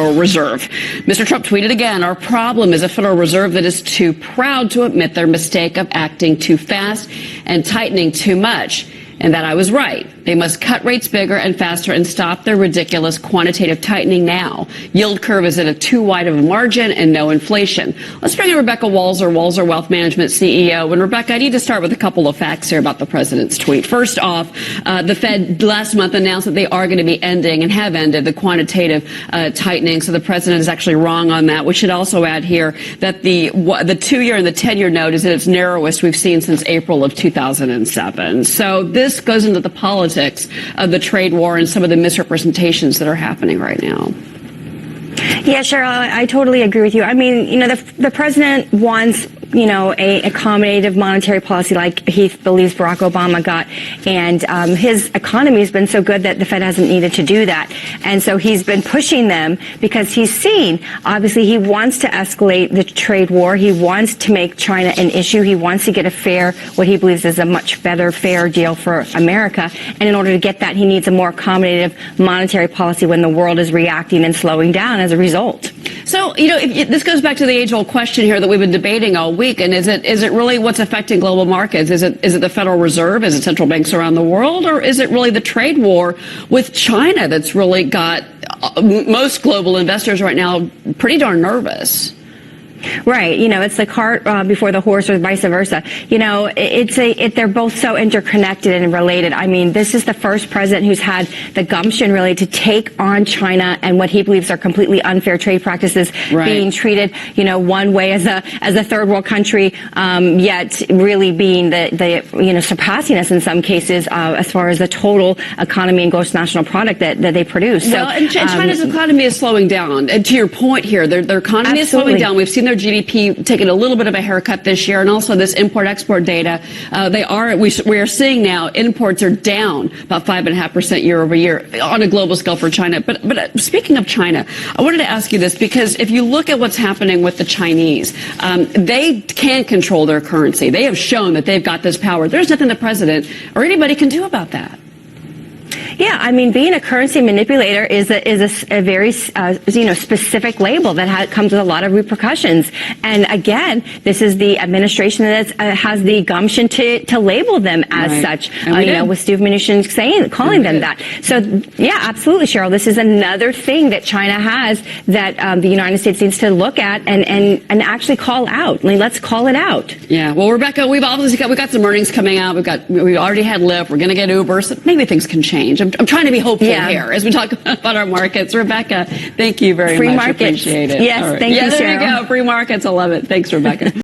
Federal Reserve. Mr. Trump tweeted again, "Our problem is a Federal Reserve that is too proud to admit their mistake of acting too fast and tightening too much." And that I was right. They must cut rates bigger and faster and stop their ridiculous quantitative tightening now. Yield curve is at a too wide of a margin and no inflation. Let's bring in Rebecca Walser, Walser Wealth Management CEO. And Rebecca, I need to start with a couple of facts here about the president's tweet. First off, the Fed last month announced that they are going to be ending and have ended the quantitative tightening. So the president is actually wrong on that. We should also add here that the 2-year and the 10-year note is at its narrowest we've seen since April of 2007. So this goes into the politics of the trade war and some of the misrepresentations that are happening right now. Yeah, Cheryl, I totally agree with you. I mean, you know, the president wants, you know, a accommodative monetary policy like he believes Barack Obama got. And his economy has been so good that the Fed hasn't needed to do that. And so he's been pushing them because he's seen, obviously, he wants to escalate the trade war. He wants to make China an issue. He wants to get a fair, what he believes is a much better, fair deal for America. And in order to get that, he needs a more accommodative monetary policy when the world is reacting and slowing down as a result. So, you know, this goes back to the age-old question here that we've been debating all week. And is it really what's affecting global markets? Is it the Federal Reserve? Is it central banks around the world? Or is it really the trade war with China that's really got most global investors right now pretty darn nervous? Right. You know, it's the cart before the horse or vice versa. You know, they're both so interconnected and related. I mean, this is the first president who's had the gumption really to take on China and what he believes are completely unfair trade practices, being treated, you know, one way as a third world country, yet really being the you know, surpassing us in some cases as far as the total economy and gross national product that they produce. Well, so, and China's economy is slowing down. And to your point here, their economy is slowing down. We've seen their GDP taking a little bit of a haircut this year, and also this import-export data. We are seeing now imports are down about 5.5% year over year on a global scale for China. But speaking of China, I wanted to ask you this because if you look at what's happening with the Chinese, they can control their currency. They have shown that they've got this power. There's nothing the president or anybody can do about that. Yeah, I mean, being a currency manipulator is a very you know, specific label that comes with a lot of repercussions. And again, this is the administration that has the gumption to label them as such. You know, with Steve Mnuchin calling them that. So yeah, absolutely, Cheryl. This is another thing that China has that the United States needs to look at and actually call out. I mean, let's call it out. Yeah. Well, Rebecca, we've got some earnings coming out. We already had Lyft. We're going to get Uber. So maybe things can change. I'm trying to be hopeful here as we talk about our markets. Rebecca, thank you very much. Free markets. Appreciate it. Yes, thank you, Cheryl. There you go. Free markets. I love it. Thanks, Rebecca.